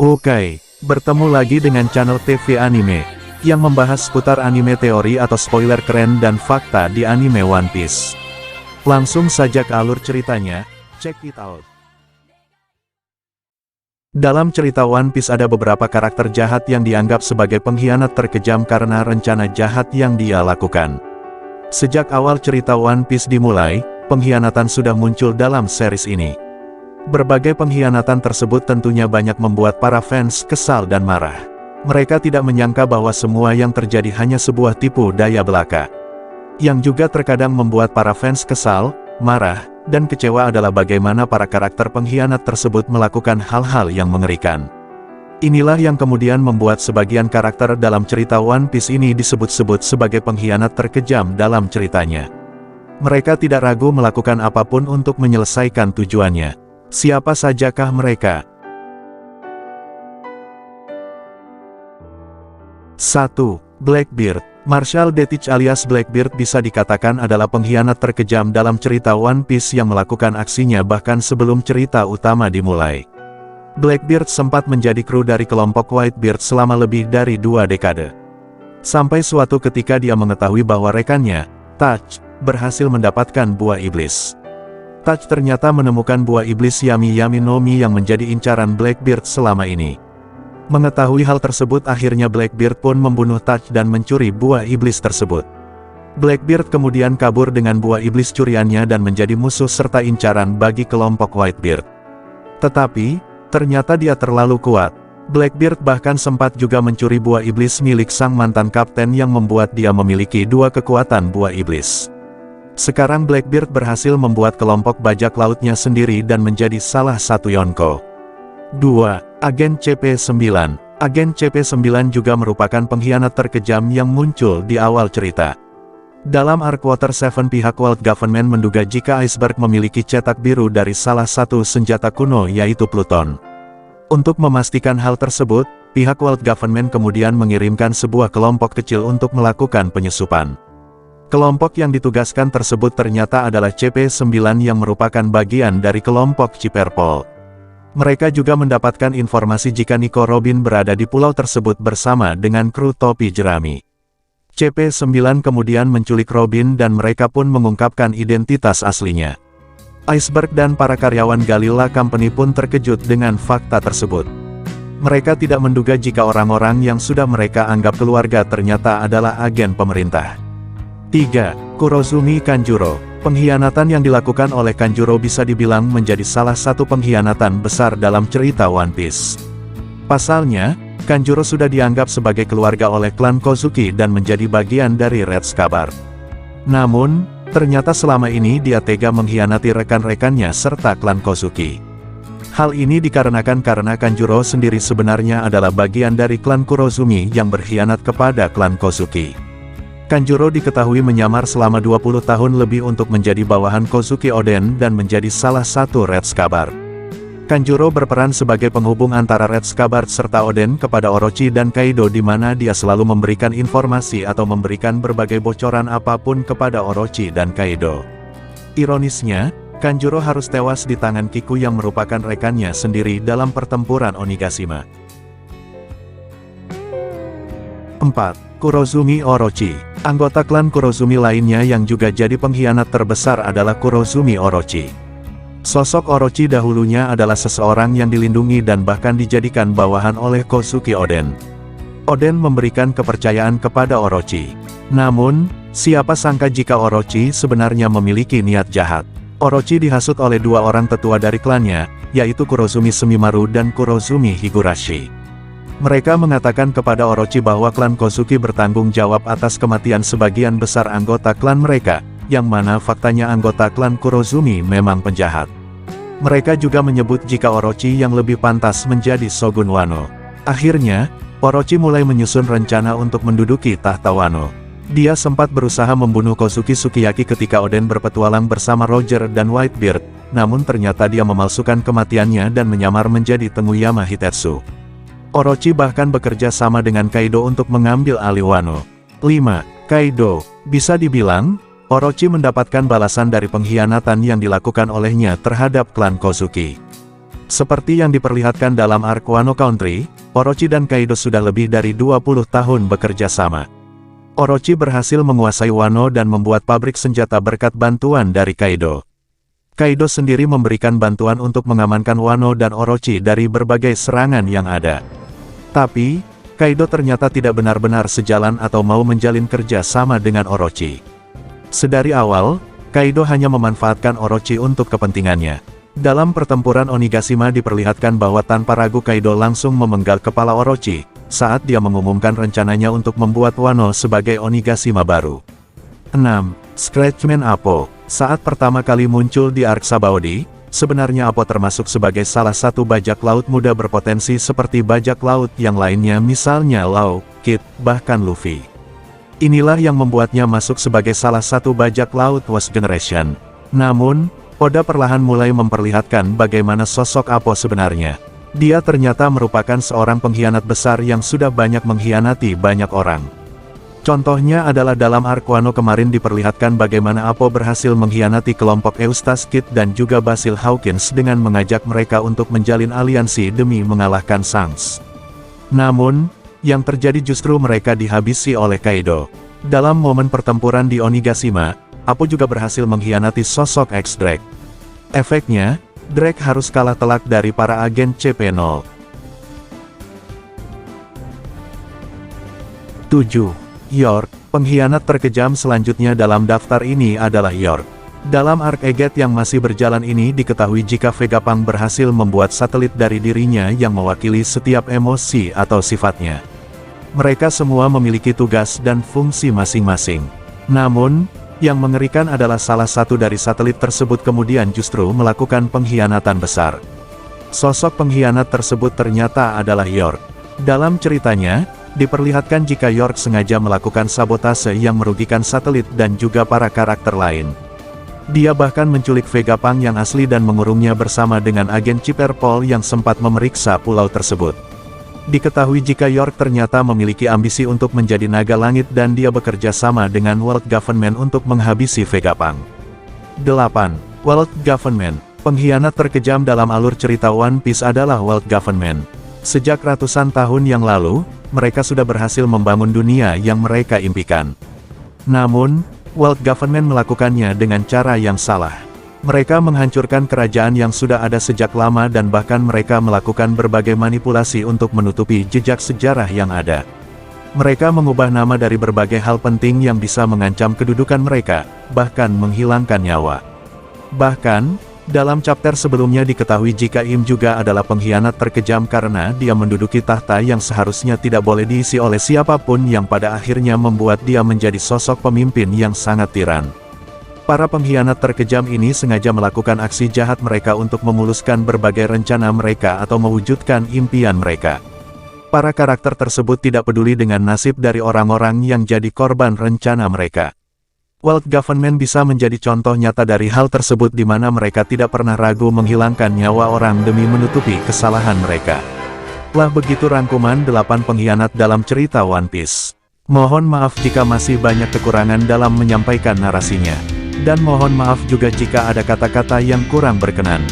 Oke, bertemu lagi dengan channel TV Anime, yang membahas seputar anime teori atau spoiler keren dan fakta di anime One Piece. Langsung saja ke alur ceritanya, check it out. Dalam cerita One Piece ada beberapa karakter jahat yang dianggap sebagai pengkhianat terkejam karena rencana jahat yang dia lakukan. Sejak awal cerita One Piece dimulai, pengkhianatan sudah muncul dalam series ini. Berbagai pengkhianatan tersebut tentunya banyak membuat para fans kesal dan marah. Mereka tidak menyangka bahwa semua yang terjadi hanya sebuah tipu daya belaka. Yang juga terkadang membuat para fans kesal, marah, dan kecewa adalah bagaimana para karakter pengkhianat tersebut melakukan hal-hal yang mengerikan. Inilah yang kemudian membuat sebagian karakter dalam cerita One Piece ini disebut-sebut sebagai pengkhianat terkejam dalam ceritanya. Mereka tidak ragu melakukan apapun untuk menyelesaikan tujuannya. Siapa sajakah mereka? 1. Blackbeard. Marshall Deitch alias Blackbeard bisa dikatakan adalah pengkhianat terkejam dalam cerita One Piece yang melakukan aksinya bahkan sebelum cerita utama dimulai. Blackbeard sempat menjadi kru dari kelompok Whitebeard selama lebih dari 2 dekade. Sampai suatu ketika dia mengetahui bahwa rekannya, Touch, berhasil mendapatkan buah iblis. Touch ternyata menemukan buah iblis Yami Yami no Mi yang menjadi incaran Blackbeard selama ini. Mengetahui hal tersebut akhirnya Blackbeard pun membunuh Touch dan mencuri buah iblis tersebut. Blackbeard kemudian kabur dengan buah iblis curiannya dan menjadi musuh serta incaran bagi kelompok Whitebeard. Tetapi, ternyata dia terlalu kuat. Blackbeard bahkan sempat juga mencuri buah iblis milik sang mantan kapten yang membuat dia memiliki 2 kekuatan buah iblis. Sekarang Blackbeard berhasil membuat kelompok bajak lautnya sendiri dan menjadi salah satu Yonko. 2. Agen CP9. Agen CP9 juga merupakan pengkhianat terkejam yang muncul di awal cerita. Dalam Arc Water 7 pihak World Government menduga jika Iceberg memiliki cetak biru dari salah satu senjata kuno yaitu Pluton. Untuk memastikan hal tersebut, pihak World Government kemudian mengirimkan sebuah kelompok kecil untuk melakukan penyusupan. Kelompok yang ditugaskan tersebut ternyata adalah CP9 yang merupakan bagian dari kelompok Ciperpol. Mereka juga mendapatkan informasi jika Nico Robin berada di pulau tersebut bersama dengan kru topi jerami. CP9 kemudian menculik Robin dan mereka pun mengungkapkan identitas aslinya. Iceberg dan para karyawan Galila Company pun terkejut dengan fakta tersebut. Mereka tidak menduga jika orang-orang yang sudah mereka anggap keluarga ternyata adalah agen pemerintah. 3. Kurozumi Kanjuro. Pengkhianatan yang dilakukan oleh Kanjuro bisa dibilang menjadi salah satu pengkhianatan besar dalam cerita One Piece. Pasalnya, Kanjuro sudah dianggap sebagai keluarga oleh klan Kozuki dan menjadi bagian dari Red Scabbard. Namun, ternyata selama ini dia tega mengkhianati rekan-rekannya serta klan Kozuki. Hal ini dikarenakan karena Kanjuro sendiri sebenarnya adalah bagian dari klan Kurozumi yang berkhianat kepada klan Kozuki. Kanjuro diketahui menyamar selama 20 tahun lebih untuk menjadi bawahan Kozuki Oden dan menjadi salah satu Red Scabbard. Kanjuro berperan sebagai penghubung antara Red Scabbard serta Oden kepada Orochi dan Kaido di mana dia selalu memberikan informasi atau memberikan berbagai bocoran apapun kepada Orochi dan Kaido. Ironisnya, Kanjuro harus tewas di tangan Kiku yang merupakan rekannya sendiri dalam pertempuran Onigashima. 4. Kurozumi Orochi. Anggota klan Kurozumi lainnya yang juga jadi pengkhianat terbesar adalah Kurozumi Orochi. Sosok Orochi dahulunya adalah seseorang yang dilindungi dan bahkan dijadikan bawahan oleh Kozuki Oden. Oden memberikan kepercayaan kepada Orochi. Namun, siapa sangka jika Orochi sebenarnya memiliki niat jahat. Orochi dihasut oleh 2 orang tetua dari klannya, yaitu Kurozumi Semimaru dan Kurozumi Higurashi. Mereka mengatakan kepada Orochi bahwa klan Kozuki bertanggung jawab atas kematian sebagian besar anggota klan mereka, yang mana faktanya anggota klan Kurozumi memang penjahat. Mereka juga menyebut jika Orochi yang lebih pantas menjadi Shogun Wano. Akhirnya, Orochi mulai menyusun rencana untuk menduduki tahta Wano. Dia sempat berusaha membunuh Kozuki Sukiyaki ketika Oden berpetualang bersama Roger dan Whitebeard, namun ternyata dia memalsukan kematiannya dan menyamar menjadi Tenguyama Hitetsu. Orochi bahkan bekerja sama dengan Kaido untuk mengambil alih Wano. 5. Kaido. Bisa dibilang, Orochi mendapatkan balasan dari pengkhianatan yang dilakukan olehnya terhadap klan Kozuki. Seperti yang diperlihatkan dalam arc Wano Country, Orochi dan Kaido sudah lebih dari 20 tahun bekerja sama. Orochi berhasil menguasai Wano dan membuat pabrik senjata berkat bantuan dari Kaido. Kaido sendiri memberikan bantuan untuk mengamankan Wano dan Orochi dari berbagai serangan yang ada. Tapi, Kaido ternyata tidak benar-benar sejalan atau mau menjalin kerja sama dengan Orochi. Sedari awal, Kaido hanya memanfaatkan Orochi untuk kepentingannya. Dalam pertempuran Onigashima diperlihatkan bahwa tanpa ragu Kaido langsung memenggal kepala Orochi, saat dia mengumumkan rencananya untuk membuat Wano sebagai Onigashima baru. 6. Scratchman Appo. Saat pertama kali muncul di arc Sabaody, sebenarnya Appo termasuk sebagai salah satu bajak laut muda berpotensi seperti bajak laut yang lainnya misalnya Law, Kid, bahkan Luffy. Inilah yang membuatnya masuk sebagai salah satu bajak laut West Generation. Namun, Oda perlahan mulai memperlihatkan bagaimana sosok Appo sebenarnya. Dia ternyata merupakan seorang pengkhianat besar yang sudah banyak mengkhianati banyak orang. Contohnya adalah dalam arc Wano kemarin diperlihatkan bagaimana Appo berhasil mengkhianati kelompok Eustace Kid dan juga Basil Hawkins dengan mengajak mereka untuk menjalin aliansi demi mengalahkan Shanks. Namun, yang terjadi justru mereka dihabisi oleh Kaido. Dalam momen pertempuran di Onigashima, Appo juga berhasil mengkhianati sosok X-Drake. Efeknya, Drake harus kalah telak dari para agen CP0. 7. York, pengkhianat terkejam selanjutnya dalam daftar ini adalah York. Dalam arc Egghead yang masih berjalan ini diketahui jika Vegapunk berhasil membuat satelit dari dirinya yang mewakili setiap emosi atau sifatnya. Mereka semua memiliki tugas dan fungsi masing-masing. Namun, yang mengerikan adalah salah satu dari satelit tersebut kemudian justru melakukan pengkhianatan besar. Sosok pengkhianat tersebut ternyata adalah York. Dalam ceritanya, diperlihatkan jika York sengaja melakukan sabotase yang merugikan satelit dan juga para karakter lain. Dia bahkan menculik Vegapunk yang asli dan mengurungnya bersama dengan agen Chipperpol yang sempat memeriksa pulau tersebut. Diketahui jika York ternyata memiliki ambisi untuk menjadi naga langit dan dia bekerja sama dengan World Government untuk menghabisi Vegapunk. 8. World Government. Pengkhianat terkejam dalam alur cerita One Piece adalah World Government. Sejak ratusan tahun yang lalu, mereka sudah berhasil membangun dunia yang mereka impikan. Namun, World Government melakukannya dengan cara yang salah. Mereka menghancurkan kerajaan yang sudah ada sejak lama dan bahkan mereka melakukan berbagai manipulasi untuk menutupi jejak sejarah yang ada. Mereka mengubah nama dari berbagai hal penting yang bisa mengancam kedudukan mereka, bahkan menghilangkan nyawa. Bahkan, dalam chapter sebelumnya diketahui jika Im juga adalah pengkhianat terkejam karena dia menduduki tahta yang seharusnya tidak boleh diisi oleh siapapun yang pada akhirnya membuat dia menjadi sosok pemimpin yang sangat tiran. Para pengkhianat terkejam ini sengaja melakukan aksi jahat mereka untuk memuluskan berbagai rencana mereka atau mewujudkan impian mereka. Para karakter tersebut tidak peduli dengan nasib dari orang-orang yang jadi korban rencana mereka. World Government bisa menjadi contoh nyata dari hal tersebut di mana mereka tidak pernah ragu menghilangkan nyawa orang demi menutupi kesalahan mereka. Lah begitu rangkuman 8 pengkhianat dalam cerita One Piece. Mohon maaf jika masih banyak kekurangan dalam menyampaikan narasinya. Dan mohon maaf juga jika ada kata-kata yang kurang berkenan.